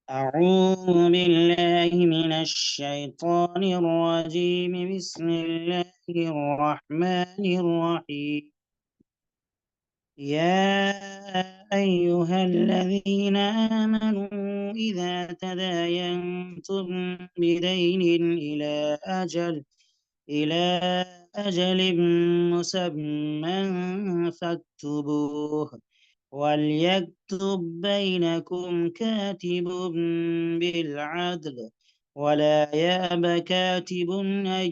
أعوذ بالله من الشيطان الرجيم. بسم الله الرحمن الرحيم. يا أيها الذين آمنوا إذا تداينتم بدين إلى أجل مسمى فاكتبوه، وليكتب بينكم كاتب بالعدل، ولا يأب كاتب أن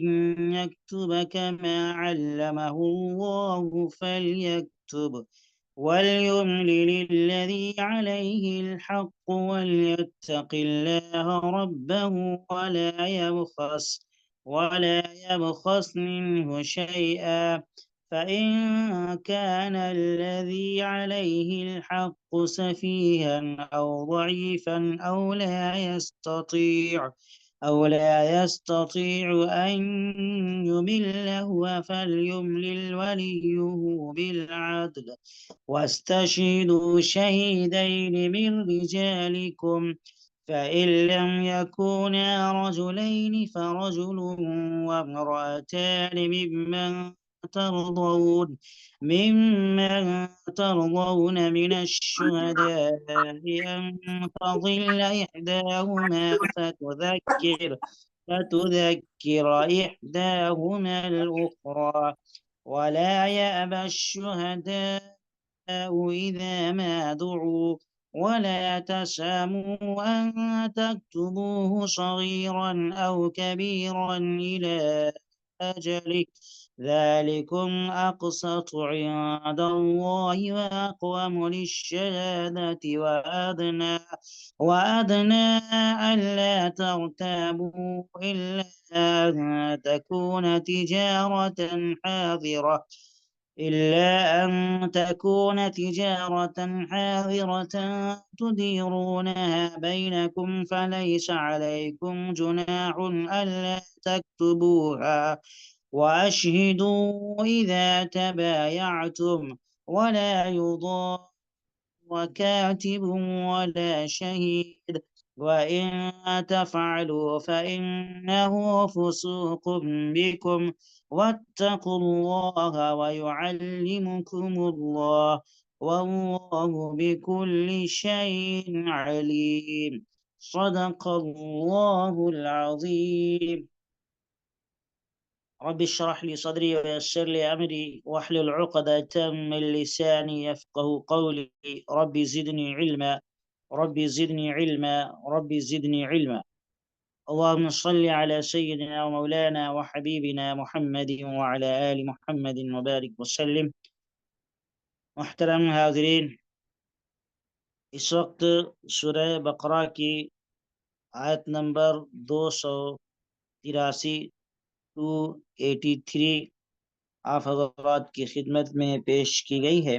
يكتب كما علمه الله فليكتب، وليملل الذي عليه الحق وليتق الله ربه ولا يبخس منه شيئا، فإن كان الذي عليه الحق سفيها أو ضعيفا أو لا يستطيع أن يمل هو فليملل وليه بالعدل، واستشهدوا شهيدين من رجالكم، فإن لم يكونا رجلين فرجل وامرأتان ممن ترضون من الشهداء أن تضل إحداهما فتذكر إحداهما الأخرى، ولا يأبى الشهداء إذا ما دعوا، ولا تساموا أن تكتبوه صغيرا أو كبيرا إلى أجله، ذلكم أقسط عند الله وأقوم للشهادة وأدنى ألا ترتابوا إلا أن تكون تجارة حاضرة تديرونها بينكم، فليس عليكم جناح ألا تكتبوها، وأشهدوا إذا تبايعتم، ولا يضار كاتب ولا شهيد، وإن تفعلوا فإنه فسوق بكم، واتقوا الله ويعلمكم الله، والله بكل شيء عليم. صدق الله العظيم. رب اشرح لي صدري ويسر لي أمري واحلل عقدة من لساني يفقه قولي. ربي زدني علما، ربي زدني علما، ربي زدني علما. اللهم صل على سيدنا ومولانا وحبيبنا محمد وعلى آل محمد وبارك وسلم. محترم حاضرین، اس وقت سورہ بقرہ کی آیت نمبر 283 283 آپ حضرات کی خدمت میں پیش کی گئی ہے۔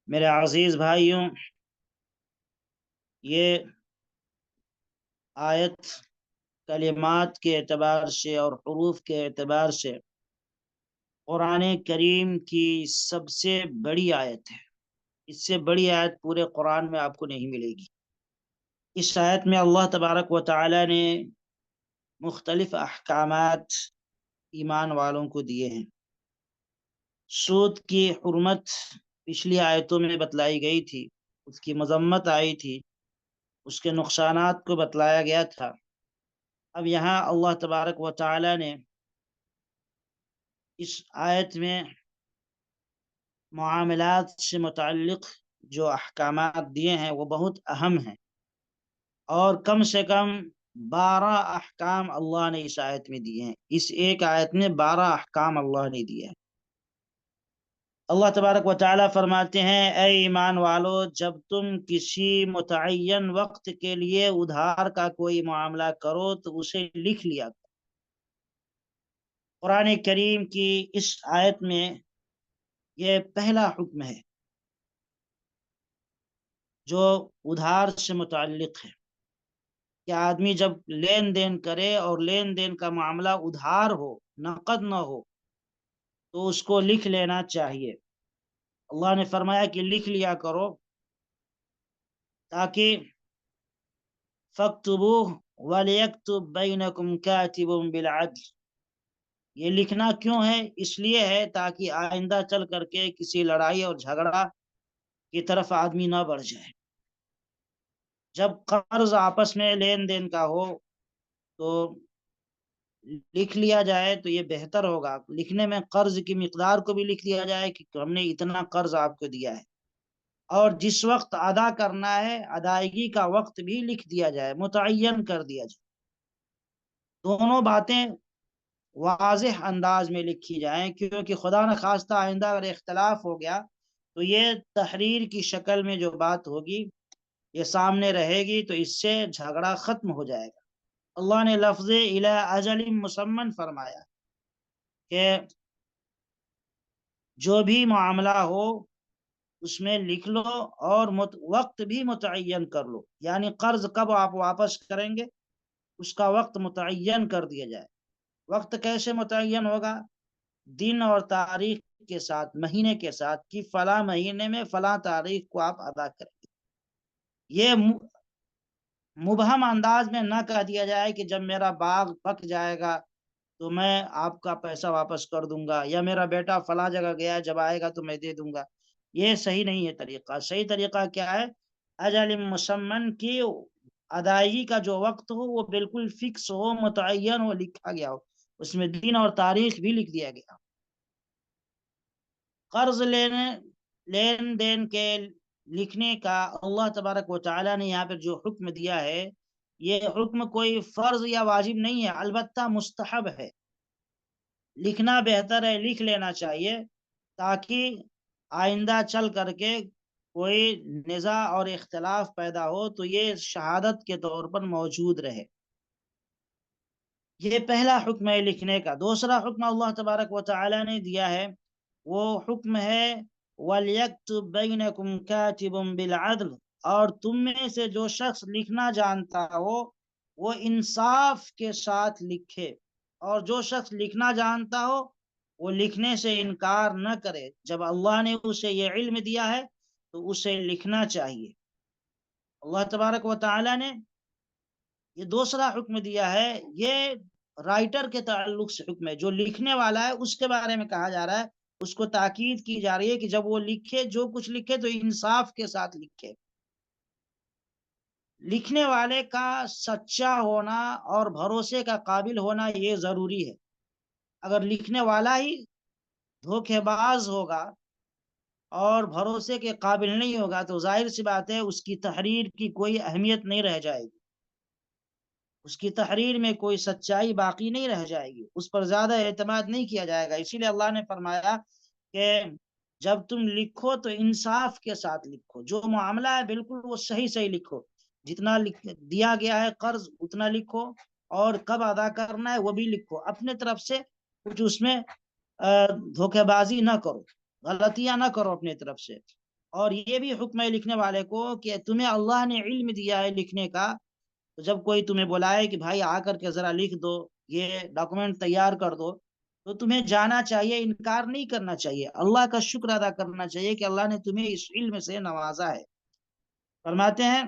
میرے عزیز بھائیوں، یہ آیت کلمات کے اعتبار سے اور حروف کے اعتبار سے قرآن کریم کی سب سے بڑی آیت ہے۔ اس سے بڑی آیت پورے قرآن میں آپ کو نہیں ملے گی۔ اس آیت میں اللہ تبارک و تعالی نے مختلف احکامات ایمان والوں کو دیے ہیں۔ سود کی حرمت پچھلی آیتوں میں بتلائی گئی تھی، اس کی مذمت آئی تھی، اس کے نقصانات کو بتلایا گیا تھا۔ اب یہاں اللہ تبارک و تعالی نے اس آیت میں معاملات سے متعلق جو احکامات دیے ہیں وہ بہت اہم ہیں، اور کم سے کم 12 احکام اللہ نے اس آیت میں دیے ہیں۔ اس ایک آیت میں 12 احکام اللہ نے دیے ہیں۔ اللہ تبارک و تعالی فرماتے ہیں، اے ایمان والو، جب تم کسی متعین وقت کے لیے ادھار کا کوئی معاملہ کرو تو اسے لکھ لیا کرو۔ قرآن کریم کی اس آیت میں یہ پہلا حکم ہے جو ادھار سے متعلق ہے کہ آدمی جب لین دین کرے اور لین دین کا معاملہ ادھار ہو، نقد نہ ہو، تو اس کو لکھ لینا چاہیے۔ اللہ نے فرمایا کہ لکھ لیا کرو تاکہ فاکتبوہ ولیکتب بینکم کاتب بالعدل. یہ لکھنا کیوں ہے؟ اس لیے ہے تاکہ آئندہ چل کر کے کسی لڑائی اور جھگڑا کی طرف آدمی نہ بڑھ جائے. جب قرض آپس میں لین دین کا ہو تو لکھ لیا جائے تو یہ بہتر ہوگا. لکھنے میں قرض کی مقدار کو بھی لکھ دیا جائے کہ ہم نے اتنا قرض آپ کو دیا ہے، اور جس وقت ادا کرنا ہے ادائیگی کا وقت بھی لکھ دیا جائے، متعین کر دیا جائے. دونوں باتیں واضح انداز میں لکھی جائیں، کیونکہ خدا نہ خواستہ آئندہ اگر اختلاف ہو گیا تو یہ تحریر کی شکل میں جو بات ہوگی یہ سامنے رہے گی تو اس سے جھگڑا ختم ہو جائے گا. اللہ نے لفظ الی اجل مسمن فرمایا کہ جو بھی معاملہ ہو اس میں لکھ لو اور وقت بھی متعین کر لو، یعنی قرض کب آپ واپس کریں گے اس کا وقت متعین کر دیا جائے. وقت کیسے متعین ہوگا؟ دن اور تاریخ کے ساتھ، مہینے کے ساتھ، کہ فلاں مہینے میں فلاں تاریخ کو آپ ادا کریں گے. یہ مبہم انداز میں نہ کہہ دیا جائے کہ جب میرا باغ پک جائے گا تو میں آپ کا پیسہ واپس کر دوں گا، یا میرا بیٹا فلاں جگہ گیا جب آئے گا تو میں دے دوں گا. یہ صحیح نہیں ہے طریقہ. صحیح طریقہ کیا ہے؟ اجل مسمن کی ادائیگی کا جو وقت ہو وہ بالکل فکس ہو، متعین ہو، لکھا گیا ہو، اس میں دن اور تاریخ بھی لکھ دیا گیا. قرض لین دین کے لکھنے کا اللہ تبارک و تعالی نے یہاں پر جو حکم دیا ہے یہ حکم کوئی فرض یا واجب نہیں ہے، البتہ مستحب ہے. لکھنا بہتر ہے، لکھ لینا چاہیے تاکہ آئندہ چل کر کے کوئی نزاع اور اختلاف پیدا ہو تو یہ شہادت کے طور پر موجود رہے. یہ پہلا حکم ہے لکھنے کا. دوسرا حکم اللہ تبارک و تعالی نے دیا ہے وہ حکم ہے وَلْيَكْتُبْ بَيْنَكُمْ كَاتِبٌ بِالْعَدْلِ، اور تم میں سے جو شخص لکھنا جانتا ہو وہ انصاف کے ساتھ لکھے، اور جو شخص لکھنا جانتا ہو وہ لکھنے سے انکار نہ کرے. جب اللہ نے اسے یہ علم دیا ہے تو اسے لکھنا چاہیے. اللہ تبارک و تعالی نے یہ دوسرا حکم دیا ہے، یہ رائٹر کے تعلق سے حکم ہے، جو لکھنے والا ہے اس کے بارے میں کہا جا رہا ہے. اس کو تاکید کی جا رہی ہے کہ جب وہ لکھے، جو کچھ لکھے تو انصاف کے ساتھ لکھے. لکھنے والے کا سچا ہونا اور بھروسے کا قابل ہونا یہ ضروری ہے. اگر لکھنے والا ہی دھوکے باز ہوگا اور بھروسے کے قابل نہیں ہوگا تو ظاہر سی بات ہے اس کی تحریر کی کوئی اہمیت نہیں رہ جائے گی، اس کی تحریر میں کوئی سچائی باقی نہیں رہ جائے گی، اس پر زیادہ اعتماد نہیں کیا جائے گا. اسی لیے اللہ نے فرمایا کہ جب تم لکھو تو انصاف کے ساتھ لکھو، جو معاملہ ہے بالکل وہ صحیح صحیح لکھو. جتنا دیا گیا ہے قرض اتنا لکھو، اور کب ادا کرنا ہے وہ بھی لکھو. اپنے طرف سے کچھ اس میں دھوکے بازی نہ کرو، غلطیاں نہ کرو اپنے طرف سے. اور یہ بھی حکم ہے لکھنے والے کو کہ تمہیں اللہ نے علم دیا ہے لکھنے کا، تو جب کوئی تمہیں بلائے کہ بھائی آ کر کے ذرا لکھ دو، یہ ڈاکومنٹ تیار کر دو، تو تمہیں جانا چاہیے، انکار نہیں کرنا چاہیے، اللہ کا شکر ادا کرنا چاہیے کہ اللہ نے تمہیں اس علم سے نوازا ہے. فرماتے ہیں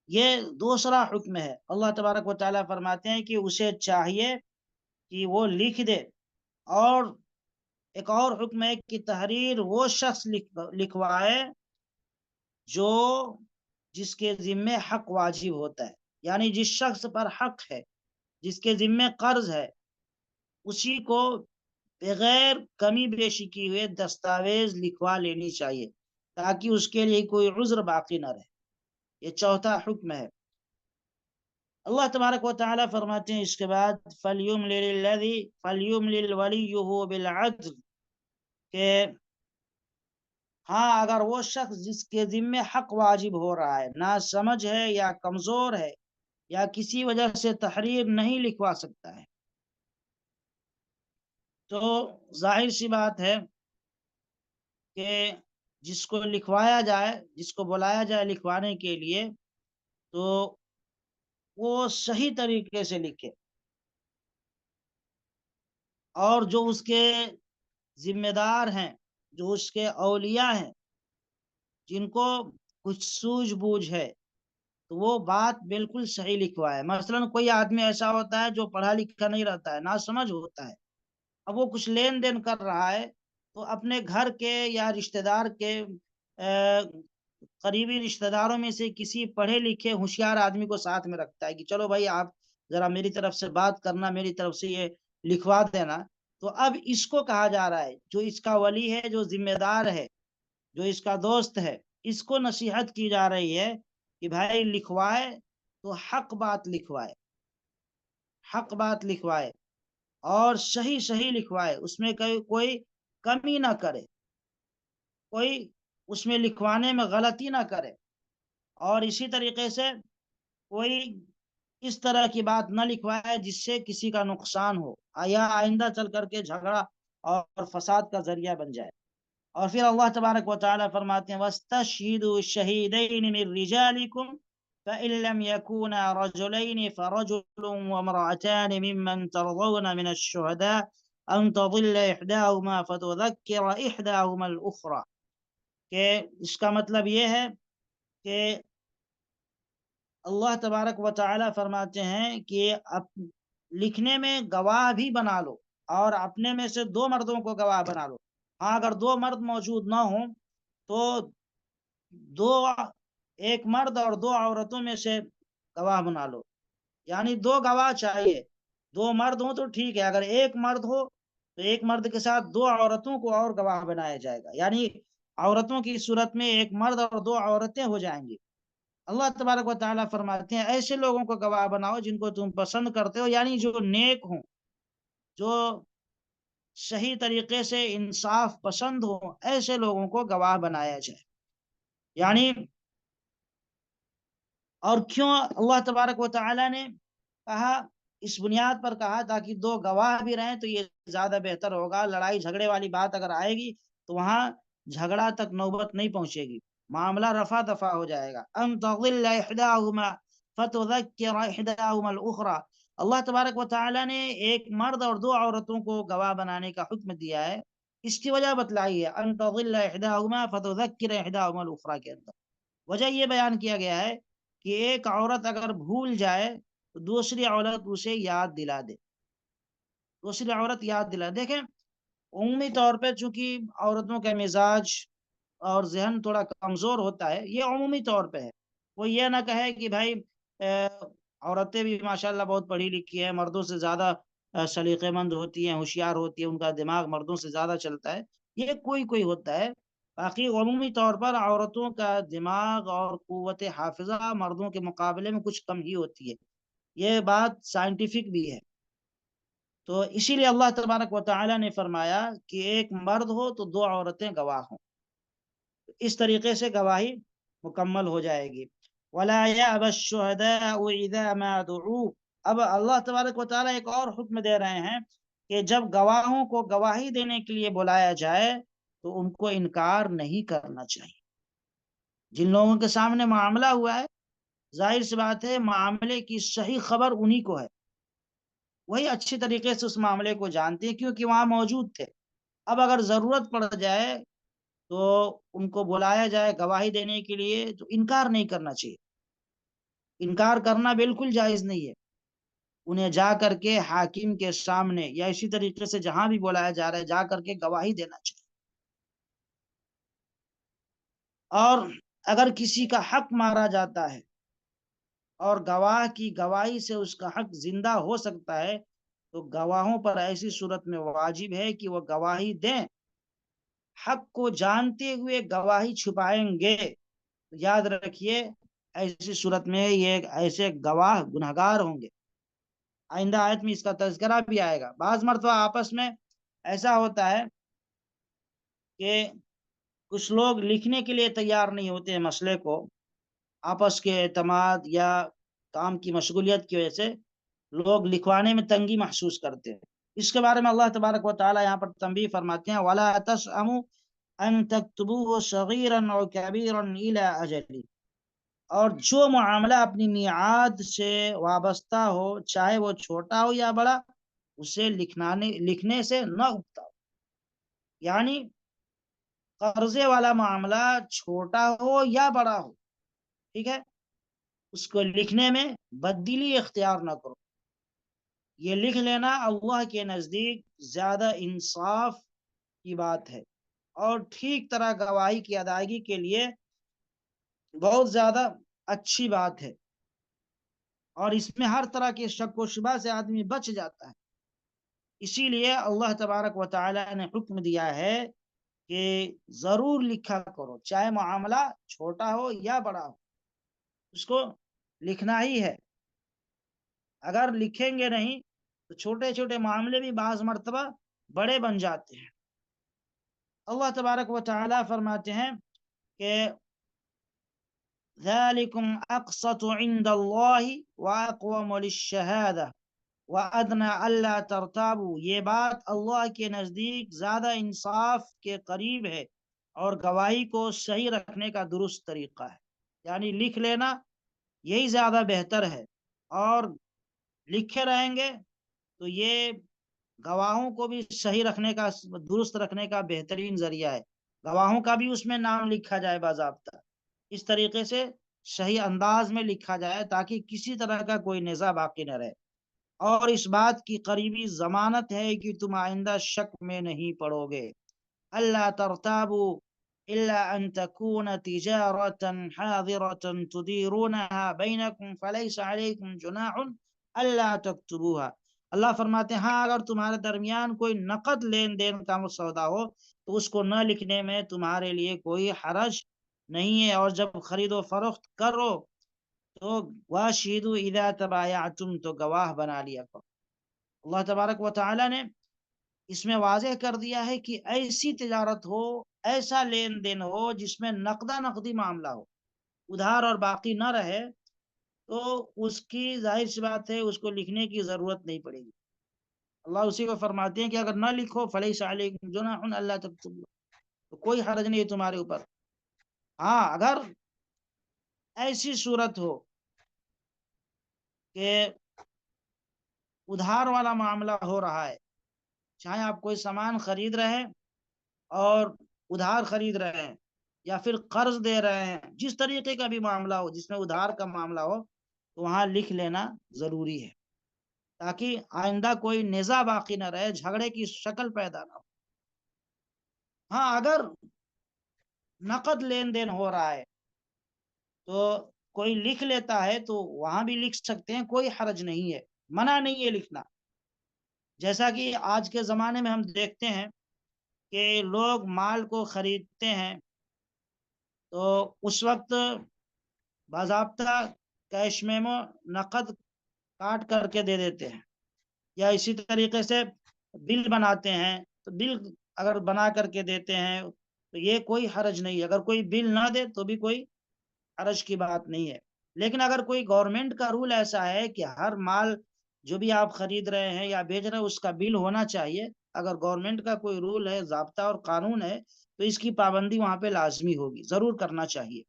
یہ دوسرا حکم ہے. اللہ تبارک و تعالیٰ فرماتے ہیں کہ اسے چاہیے کہ وہ لکھ دے. اور ایک اور حکم ہے کہ تحریر وہ شخص لکھوائے جو جس کے ذمے حق واجب ہوتا ہے، یعنی جس شخص پر حق ہے، جس کے ذمے قرض ہے، اسی کو بغیر کمی بیشی کی ہوئے دستاویز لکھوا لینی چاہیے تاکہ اس کے لیے کوئی عذر باقی نہ رہے. یہ چوتھا حکم ہے. اللہ تبارک و تعالیٰ فرماتے ہیں اس کے بعد فَلْيُمْلِلْ وَلِيُّهُ بِالْعَدْلِ، کہ ہاں اگر وہ شخص جس کے ذمے حق واجب ہو رہا ہے نہ سمجھ ہے یا کمزور ہے یا کسی وجہ سے تحریر نہیں لکھوا سکتا ہے، تو ظاہر سی بات ہے کہ جس کو لکھوایا جائے، جس کو بلایا جائے لکھوانے کے لیے، تو وہ صحیح طریقے سے لکھے، اور جو اس کے ذمہ دار ہیں، جو اس کے اولیاء ہیں، جن کو کچھ سوجھ بوجھ ہے تو وہ بات بالکل صحیح لکھوا ہے. مثلا کوئی آدمی ایسا ہوتا ہے جو پڑھا لکھا نہیں رہتا ہے، نہ سمجھ ہوتا ہے، اب وہ کچھ لین دین کر رہا ہے تو اپنے گھر کے یا رشتہ دار کے قریبی رشتہ داروں میں سے کسی پڑھے لکھے ہوشیار آدمی کو ساتھ میں رکھتا ہے کہ چلو بھائی آپ ذرا میری طرف سے بات کرنا، میری طرف سے یہ لکھوا دینا. تو اب اس کو کہا جا رہا ہے، جو اس کا ولی ہے، جو ذمہ دار ہے، جو اس کا دوست ہے، اس کو نصیحت کی جا رہی ہے کہ بھائی لکھوائے تو حق بات لکھوائے، حق بات لکھوائے اور صحیح صحیح لکھوائے، اس میں کوئی کمی نہ کرے، کوئی اس میں لکھوانے میں غلطی نہ کرے. اور اسی طریقے سے کوئی اس طرح کی بات نہ لکھوائے جس سے کسی کا نقصان ہو یا آئندہ چل کر کے جھگڑا اور فساد کا ذریعہ بن جائے. اور پھر اللہ تبارک و تعالی فرماتے ہیں وَاسْتَشْهِدُوا شَهِيدَيْنِ مِن رِجَالِكُمْ فَإِن لَّمْ يَكُونَا رَجُلَيْنِ فَرَجُلٌ وَامْرَأَتَانِ مِمَّن تَرْضَوْنَ مِنَ الشُّهَدَاءِ أَن تَضِلَّ إِحْدَاهُمَا فَتُذَكِّرَ إِحْدَاهُمَا الْأُخْرَى. کہ اس کا مطلب یہ ہے کہ اللہ تبارک و تعالی فرماتے ہیں کہ لکھنے میں گواہ بھی بنا لو اور اپنے میں سے دو مردوں کو گواہ بنا لو. ہاں اگر دو مرد موجود نہ ہوں تو دو ایک مرد اور دو عورتوں میں سے گواہ بنا لو. یعنی دو گواہ چاہیے. دو مرد ہوں تو ٹھیک ہے، اگر ایک مرد ہو تو ایک مرد کے ساتھ دو عورتوں کو اور گواہ بنایا جائے گا، یعنی عورتوں کی صورت میں ایک مرد اور دو عورتیں ہو جائیں گی. اللہ تبارک و تعالیٰ فرماتے ہیں ایسے لوگوں کو گواہ بناؤ جن کو تم پسند کرتے ہو، یعنی جو نیک ہوں، جو صحیح طریقے سے انصاف پسند ہو، ایسے لوگوں کو گواہ بنایا جائے. یعنی اور کیوں اللہ تبارک و تعالیٰ نے کہا، اس بنیاد پر کہا تاکہ دو گواہ بھی رہیں تو یہ زیادہ بہتر ہوگا. لڑائی جھگڑے والی بات اگر آئے گی تو وہاں جھگڑا تک نوبت نہیں پہنچے گی، معاملہ رفع دفع ہو جائے گا. ان تضل احداهما فتذكر احداهما الاخرى. اللہ تبارک و تعالی نے ایک مرد اور دو عورتوں کو گواہ بنانے کا حکم دیا ہے، اس کی وجہ بتلائی ہے ان تضل احداهما فتذكر احداهما الاخرى کے اندر. وجہ یہ بیان کیا گیا ہے کہ ایک عورت اگر بھول جائے تو دوسری عورت اسے یاد دلا دے، دوسری عورت یاد دلا. دیکھیں عمومی طور پہ چونکہ عورتوں کا مزاج اور ذہن تھوڑا کمزور ہوتا ہے، یہ عمومی طور پہ ہے. وہ یہ نہ کہے کہ بھائی عورتیں بھی ماشاءاللہ بہت پڑھی لکھی ہیں، مردوں سے زیادہ سلیقے مند ہوتی ہیں، ہوشیار ہوتی ہیں، ان کا دماغ مردوں سے زیادہ چلتا ہے. یہ کوئی کوئی ہوتا ہے، باقی عمومی طور پر عورتوں کا دماغ اور قوت حافظہ مردوں کے مقابلے میں کچھ کم ہی ہوتی ہے. یہ بات سائنٹیفک بھی ہے. تو اسی لیے اللہ تبارک و تعالی نے فرمایا کہ ایک مرد ہو تو دو عورتیں گواہ ہوں، اس طریقے سے گواہی مکمل ہو جائے گی. وَلَا يَأْبَ الشُّهَدَاءُ إِذَا مَا دُعُوا. اب اللہ تبارک و تعالیٰ ایک اور حکم دے رہے ہیں کہ جب گواہوں کو گواہی دینے کے لیے بلایا جائے تو ان کو انکار نہیں کرنا چاہیے. جن لوگوں کے سامنے معاملہ ہوا ہے، ظاہر سی بات ہے معاملے کی صحیح خبر انہی کو ہے، وہی اچھی طریقے سے اس معاملے کو جانتے ہیں کیونکہ وہاں موجود تھے. اب اگر ضرورت پڑ جائے تو ان کو بلایا جائے گواہی دینے کے لیے تو انکار نہیں کرنا چاہیے. انکار کرنا بالکل جائز نہیں ہے. انہیں جا کر کے حاکم کے سامنے یا اسی طریقے سے جہاں بھی بلایا جا رہا ہے جا کر کے گواہی دینا چاہیے. اور اگر کسی کا حق مارا جاتا ہے اور گواہ کی گواہی سے اس کا حق زندہ ہو سکتا ہے تو گواہوں پر ایسی صورت میں واجب ہے کہ وہ گواہی دیں. حق کو جانتے ہوئے گواہی چھپائیں گے تو یاد رکھیے ایسی صورت میں یہ ایسے گواہ گنہگار ہوں گے. آئندہ آیت میں اس کا تذکرہ بھی آئے گا. بعض مرتبہ آپس میں ایسا ہوتا ہے کہ کچھ لوگ لکھنے کے لیے تیار نہیں ہوتے ہیں مسئلے کو، آپس کے اعتماد یا کام کی مشغولیت کی وجہ سے لوگ لکھوانے میں تنگی محسوس کرتے ہیں. اس کے بارے میں اللہ تبارک و تعالی یہاں پر تنبیہ فرماتے ہیں وَلَا تَسْأَمُوا أَن تَكْتُبُوهُ صَغِيرًا أَوْ كَبِيرًا إِلَىٰ أَجَلِهِ. اور جو معاملہ اپنی میعاد سے وابستہ ہو، چاہے وہ چھوٹا ہو یا بڑا، اسے لکھنے سے نہ اکتاؤ. یعنی قرضے والا معاملہ چھوٹا ہو یا بڑا ہو، ٹھیک ہے، اس کو لکھنے میں بددلی اختیار نہ کرو. یہ لکھ لینا اللہ کے نزدیک زیادہ انصاف کی بات ہے اور ٹھیک طرح گواہی کی ادائیگی کے لیے بہت زیادہ اچھی بات ہے، اور اس میں ہر طرح کے شک و شبہ سے آدمی بچ جاتا ہے. اسی لیے اللہ تبارک و تعالی نے حکم دیا ہے کہ ضرور لکھا کرو، چاہے معاملہ چھوٹا ہو یا بڑا ہو، اس کو لکھنا ہی ہے. اگر لکھیں گے نہیں تو چھوٹے چھوٹے معاملے بھی بعض مرتبہ بڑے بن جاتے ہیں. اللہ تبارک و تعالی فرماتے ہیں کہ ذَلِكُمْ أَقْسَطُ عِنْدَ اللَّهِ وَأَقْوَمُ لِلشَّهَادَةِ وَأَدْنَى أَلَّا تَرْتَابُوا، یہ بات اللہ کے نزدیک زیادہ انصاف کے قریب ہے اور گواہی کو صحیح رکھنے کا درست طریقہ ہے. یعنی لکھ لینا یہی زیادہ بہتر ہے، اور لکھے رہیں گے تو یہ گواہوں کو بھی صحیح رکھنے کا، درست رکھنے کا بہترین ذریعہ ہے. گواہوں کا بھی اس میں نام لکھا جائے باضابطہ، اس طریقے سے صحیح انداز میں لکھا جائے تاکہ کسی طرح کا کوئی نزاع باقی نہ رہے. اور اس بات کی قریبی ضمانت ہے کہ تم آئندہ شک میں نہیں پڑو گے. اللہ ترتابوا الا ان تكون تجارة حاضرة تديرونها بينكم فليس عليكم جناح الا تكتبوها. اللہ فرماتے ہیں ہاں اگر تمہارے درمیان کوئی نقد لین دین کا سودا ہو تو اس کو نہ لکھنے میں تمہارے لیے کوئی حرج نہیں ہے، اور جب خرید و فروخت کرو تو واشہدوا اذا تبایعتم، تو گواہ بنا لیا کرو. اللہ تبارک و تعالی نے اس میں واضح کر دیا ہے کہ ایسی تجارت ہو، ایسا لین دین ہو جس میں نقدہ نقدی معاملہ ہو، ادھار اور باقی نہ رہے، تو اس کی ظاہر سی بات ہے اس کو لکھنے کی ضرورت نہیں پڑے گی. اللہ اسی کو فرماتے ہیں کہ اگر نہ لکھو فلیس علیکم جناح الا تکتبوا، تو کوئی حرج نہیں ہے تمہارے اوپر. ہاں اگر ایسی صورت ہو کہ ادھار والا معاملہ ہو رہا ہے، چاہے آپ کوئی سامان خرید رہے ہیں اور ادھار خرید رہے ہیں یا پھر قرض دے رہے ہیں، جس طریقے کا بھی معاملہ ہو جس میں ادھار کا معاملہ ہو، تو وہاں لکھ لینا ضروری ہے تاکہ آئندہ کوئی نزاع باقی نہ رہے، جھگڑے کی شکل پیدا نہ ہو. ہاں اگر نقد لین دین ہو رہا ہے تو کوئی لکھ لیتا ہے تو وہاں بھی لکھ سکتے ہیں، کوئی حرج نہیں ہے، منع نہیں ہے لکھنا. جیسا کہ آج کے زمانے میں ہم دیکھتے ہیں کہ لوگ مال کو خریدتے ہیں تو اس وقت باضابطہ کیش میمو، نقد کاٹ کر کے دے دیتے ہیں، یا اسی طریقے سے بل بناتے ہیں تو بل اگر بنا کر کے دیتے ہیں تو یہ کوئی حرج نہیں ہے. اگر کوئی بل نہ دے تو بھی کوئی حرج کی بات نہیں ہے. لیکن اگر کوئی گورنمنٹ کا رول ایسا ہے کہ ہر مال جو بھی آپ خرید رہے ہیں یا بیچ رہے ہیں اس کا بل ہونا چاہیے، اگر گورنمنٹ کا کوئی رول ہے، ضابطہ اور قانون ہے، تو اس کی پابندی وہاں پہ لازمی ہوگی، ضرور کرنا چاہیے.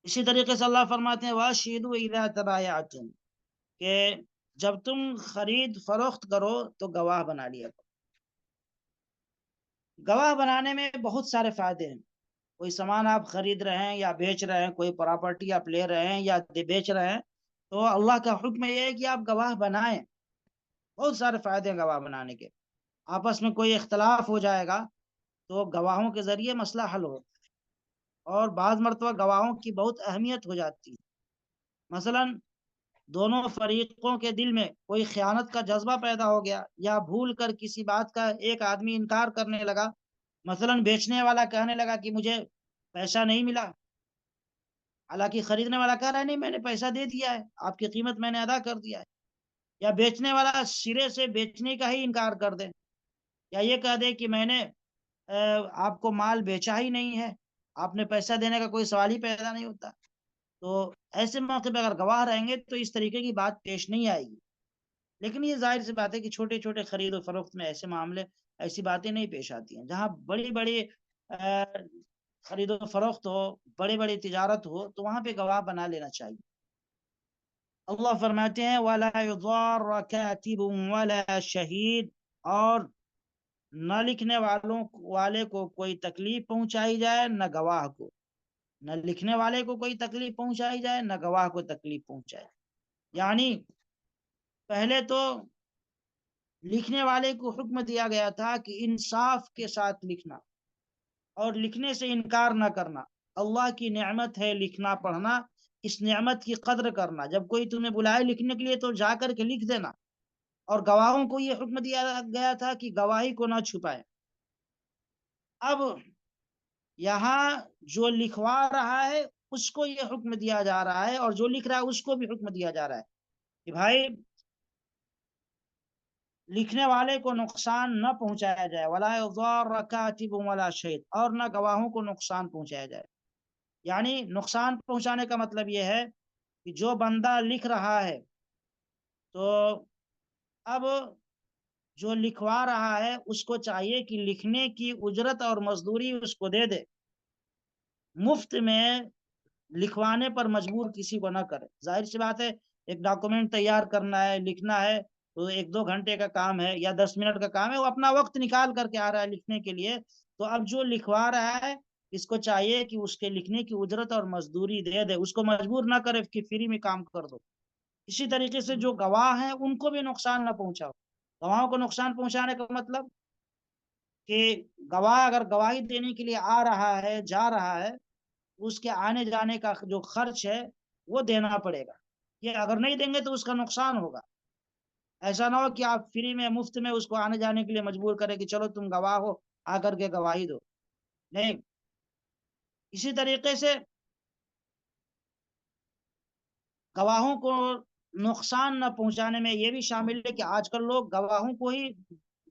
اسی طریقے سے اللہ فرماتے ہیں واشہدوا اذا تبایعتم، کہ جب تم خرید فروخت کرو تو گواہ بنا لیا کرو. گواہ بنانے میں بہت سارے فائدے ہیں. کوئی سامان آپ خرید رہے ہیں یا بیچ رہے ہیں، کوئی پراپرٹی آپ لے رہے ہیں یا بیچ رہے ہیں، تو اللہ کا حکم یہ ہے کہ آپ گواہ بنائیں. بہت سارے فائدے ہیں گواہ بنانے کے. آپس میں کوئی اختلاف ہو جائے گا تو گواہوں کے ذریعے مسئلہ حل ہو، اور بعض مرتبہ گواہوں کی بہت اہمیت ہو جاتی ہے. مثلا دونوں فریقوں کے دل میں کوئی خیانت کا جذبہ پیدا ہو گیا، یا بھول کر کسی بات کا ایک آدمی انکار کرنے لگا، مثلا بیچنے والا کہنے لگا کہ مجھے پیسہ نہیں ملا، حالانکہ خریدنے والا کہہ رہا ہے نہیں میں نے پیسہ دے دیا ہے، آپ کی قیمت میں نے ادا کر دیا ہے. یا بیچنے والا سرے سے بیچنے کا ہی انکار کر دے، یا یہ کہہ دے کہ میں نے آپ کو مال بیچا ہی نہیں ہے، آپ نے پیسہ دینے کا کوئی سوال ہی پیدا نہیں ہوتا. تو ایسے موقع پہ اگر گواہ رہیں گے تو اس طریقے کی بات پیش نہیں آئے گی. لیکن یہ ظاہر سی بات ہے کہ چھوٹے چھوٹے خرید و فروخت میں ایسے معاملے، ایسی باتیں نہیں پیش آتی ہیں. جہاں بڑی بڑی خرید و فروخت ہو، بڑی بڑی تجارت ہو، تو وہاں پہ گواہ بنا لینا چاہیے. اللہ فرماتے ہیں وَلَا يُضَارَّ كَاتِبٌ وَلَا شَهِيدٌ، اور نہ لکھنے والے کو کوئی تکلیف پہنچائی جائے، نہ گواہ کو. نہ لکھنے والے کو کوئی تکلیف پہنچائی جائے نہ گواہ کو تکلیف پہنچائے. یعنی پہلے تو لکھنے والے کو حکم دیا گیا تھا کہ انصاف کے ساتھ لکھنا اور لکھنے سے انکار نہ کرنا. اللہ کی نعمت ہے لکھنا پڑھنا، اس نعمت کی قدر کرنا. جب کوئی تمہیں بلائے لکھنے کے لیے تو جا کر کے لکھ دینا. اور گواہوں کو یہ حکم دیا گیا تھا کہ گواہی کو نہ چھپائے. اب یہاں جو لکھوا رہا ہے اس کو یہ حکم دیا جا رہا ہے، اور جو لکھ رہا ہے اس کو بھی حکم دیا جا رہا ہے کہ بھائی لکھنے والے کو نقصان نہ پہنچایا جائے، ولا یضار کاتب ولا شہید، اور نہ گواہوں کو نقصان پہنچایا جائے. یعنی نقصان پہنچانے کا مطلب یہ ہے کہ جو بندہ لکھ رہا ہے تو اب جو لکھوا رہا ہے اس کو چاہیے کہ لکھنے کی اجرت اور مزدوری اس کو دے دے، مفت میں لکھوانے پر مجبور کسی کو نہ کرے. ظاہر سی بات ہے، ایک ڈاکومنٹ تیار کرنا ہے، لکھنا ہے، تو 1-2 گھنٹے کا کام ہے یا 10 منٹ کا کام ہے، وہ اپنا وقت نکال کر کے آ رہا ہے لکھنے کے لیے. تو اب جو لکھوا رہا ہے اس کو چاہیے کہ اس کے لکھنے کی اجرت اور مزدوری دے دے، اس کو مجبور نہ کرے کہ فری میں کام کر دو. اسی طریقے سے جو گواہ ہیں ان کو بھی نقصان نہ پہنچاؤ. گواہوں کو نقصان پہنچانے کا مطلب کہ گواہ اگر گواہی دینے کے لیے آ رہا ہے، جا رہا ہے، اس کے آنے جانے کا جو خرچ ہے وہ دینا پڑے گا. یہ اگر نہیں دیں گے تو اس کا نقصان ہوگا. ایسا نہ ہو کہ آپ فری میں مفت میں اس کو آنے جانے کے لیے مجبور کریں کہ چلو تم گواہ ہو، آ کر کے گواہی دو. نہیں. اسی طریقے سے گواہوں کو نقصان نہ پہنچانے میں یہ بھی شامل ہے کہ آج کل لوگ گواہوں کو ہی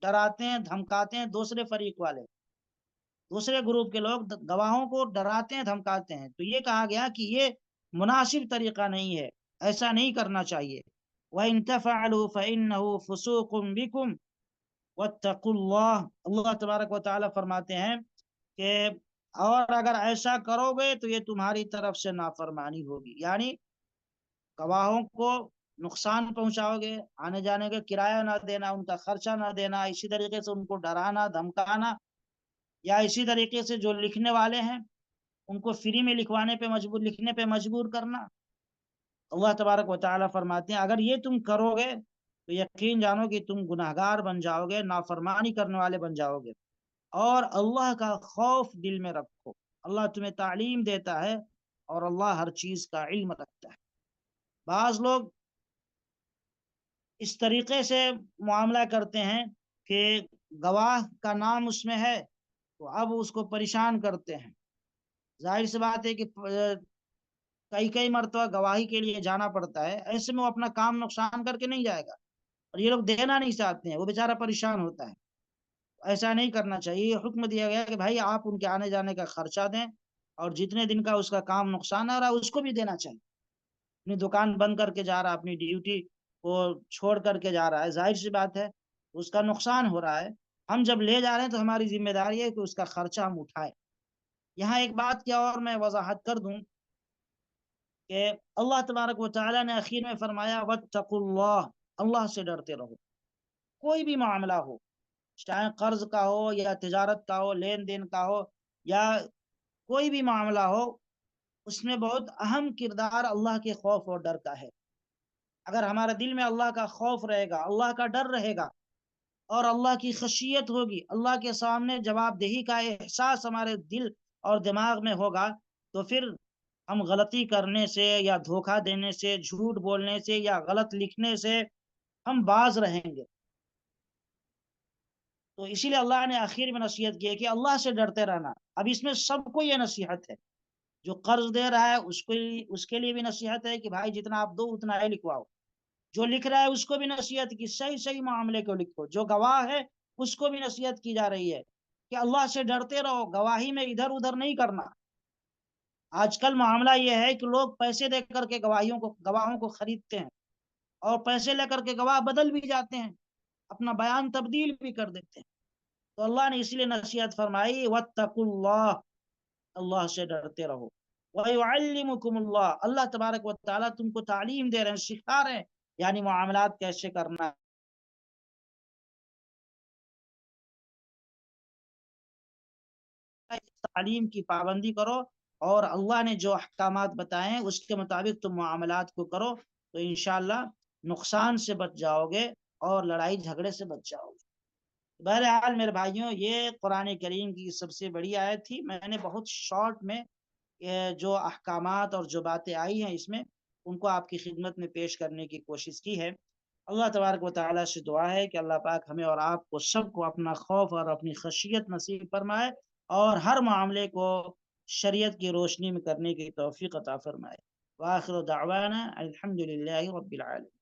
ڈراتے ہیں، دھمکاتے ہیں. دوسرے فریق والے، دوسرے گروپ کے لوگ گواہوں کو ڈراتے ہیں، دھمکاتے ہیں. تو یہ کہا گیا کہ یہ مناسب طریقہ نہیں ہے، ایسا نہیں کرنا چاہیے. وَإِن تَفْعَلُوا فَإِنَّهُ فُسُوقٌ بِكُمْ وَاتَّقُوا اللَّهَ. اللہ تبارک و تعالیٰ فرماتے ہیں کہ اور اگر ایسا کرو گے تو یہ تمہاری طرف سے نافرمانی ہوگی. یعنی گواہوں کو نقصان پہنچاؤ گے، آنے جانے کا کرایہ نہ دینا، ان کا خرچہ نہ دینا، اسی طریقے سے ان کو ڈرانا دھمکانا، یا اسی طریقے سے جو لکھنے والے ہیں ان کو فری میں لکھوانے پہ مجبور، لکھنے پہ مجبور کرنا. اللہ تبارک و تعالیٰ فرماتے ہیں اگر یہ تم کرو گے تو یقین جانو کہ تم گناہگار بن جاؤ گے، نافرمانی کرنے والے بن جاؤ گے. اور اللہ کا خوف دل میں رکھو. اللہ تمہیں تعلیم دیتا ہے اور اللہ ہر چیز کا علم رکھتا ہے. بعض لوگ اس طریقے سے معاملہ کرتے ہیں کہ گواہ کا نام اس میں ہے تو اب اس کو پریشان کرتے ہیں. ظاہر سی بات ہے کہ کئی کئی مرتبہ گواہی کے لیے جانا پڑتا ہے، ایسے میں وہ اپنا کام نقصان کر کے نہیں جائے گا، اور یہ لوگ دینا نہیں چاہتے ہیں، وہ بیچارہ پریشان ہوتا ہے. ایسا نہیں کرنا چاہیے. یہ حکم دیا گیا کہ بھائی آپ ان کے آنے جانے کا خرچہ دیں، اور جتنے دن کا اس کا کام نقصان آ رہا ہے اس کو بھی دینا چاہیے. اپنی دکان بند کر کے جا رہا ہے، اپنی ڈیوٹی کو چھوڑ کر کے جا رہا ہے، ظاہر سی بات ہے اس کا نقصان ہو رہا ہے. ہم جب لے جا رہے ہیں تو ہماری ذمہ داری ہے کہ اس کا خرچہ ہم اٹھائیں. یہاں ایک بات کیا اور میں وضاحت کر دوں کہ اللہ تبارک و تعالیٰ نے اخیر میں فرمایا واتقوا اللہ، اللہ سے ڈرتے رہو. کوئی بھی معاملہ ہو، چاہے قرض کا ہو یا تجارت کا ہو، لین دین کا ہو، یا کوئی بھی معاملہ ہو، اس میں بہت اہم کردار اللہ کے خوف اور ڈر کا ہے. اگر ہمارے دل میں اللہ کا خوف رہے گا، اللہ کا ڈر رہے گا، اور اللہ کی خشیت ہوگی، اللہ کے سامنے جواب دہی کا احساس ہمارے دل اور دماغ میں ہوگا، تو پھر ہم غلطی کرنے سے یا دھوکہ دینے سے، جھوٹ بولنے سے یا غلط لکھنے سے ہم باز رہیں گے. تو اسی لیے اللہ نے آخر میں نصیحت کی ہے کہ اللہ سے ڈرتے رہنا. اب اس میں سب کو یہ نصیحت ہے. جو قرض دے رہا ہے اس کے لیے بھی نصیحت ہے کہ بھائی جتنا آپ دو اتنا ہی لکھواؤ. جو لکھ رہا ہے اس کو بھی نصیحت کی صحیح صحیح معاملے کو لکھو. جو گواہ ہے اس کو بھی نصیحت کی جا رہی ہے کہ اللہ سے ڈرتے رہو، گواہی میں ادھر ادھر نہیں کرنا. آج کل معاملہ یہ ہے کہ لوگ پیسے دے کر کے گواہوں کو خریدتے ہیں، اور پیسے لے کر کے گواہ بدل بھی جاتے ہیں، اپنا بیان تبدیل بھی کر دیتے ہیں. تو اللہ نے اس لیے نصیحت فرمائی واتقوا اللہ، اللہ سے ڈرتے رہو. وَيُعَلِّمُكُمُ اللَّهُ، اللہ تبارک و تعالیٰ تم کو تعلیم دے رہے ہیں، سکھا رہے ہیں، یعنی معاملات کیسے کرنا ہے. تعلیم کی پابندی کرو اور اللہ نے جو احکامات بتائے ہیں اس کے مطابق تم معاملات کو کرو تو انشاءاللہ نقصان سے بچ جاؤ گے اور لڑائی جھگڑے سے بچ جاؤ گے۔ بہرحال میرے بھائیوں، یہ قرآن کریم کی سب سے بڑی آیت تھی۔ میں نے بہت شارٹ میں جو احکامات اور جو باتیں آئی ہیں اس میں، ان کو آپ کی خدمت میں پیش کرنے کی کوشش کی ہے۔ اللہ تبارک و تعالیٰ سے دعا ہے کہ اللہ پاک ہمیں اور آپ کو سب کو اپنا خوف اور اپنی خشیت نصیب فرمائے، اور ہر معاملے کو شریعت کی روشنی میں کرنے کی توفیق عطا فرمائے۔ وآخر دعوانا الحمد للہ رب العالمین۔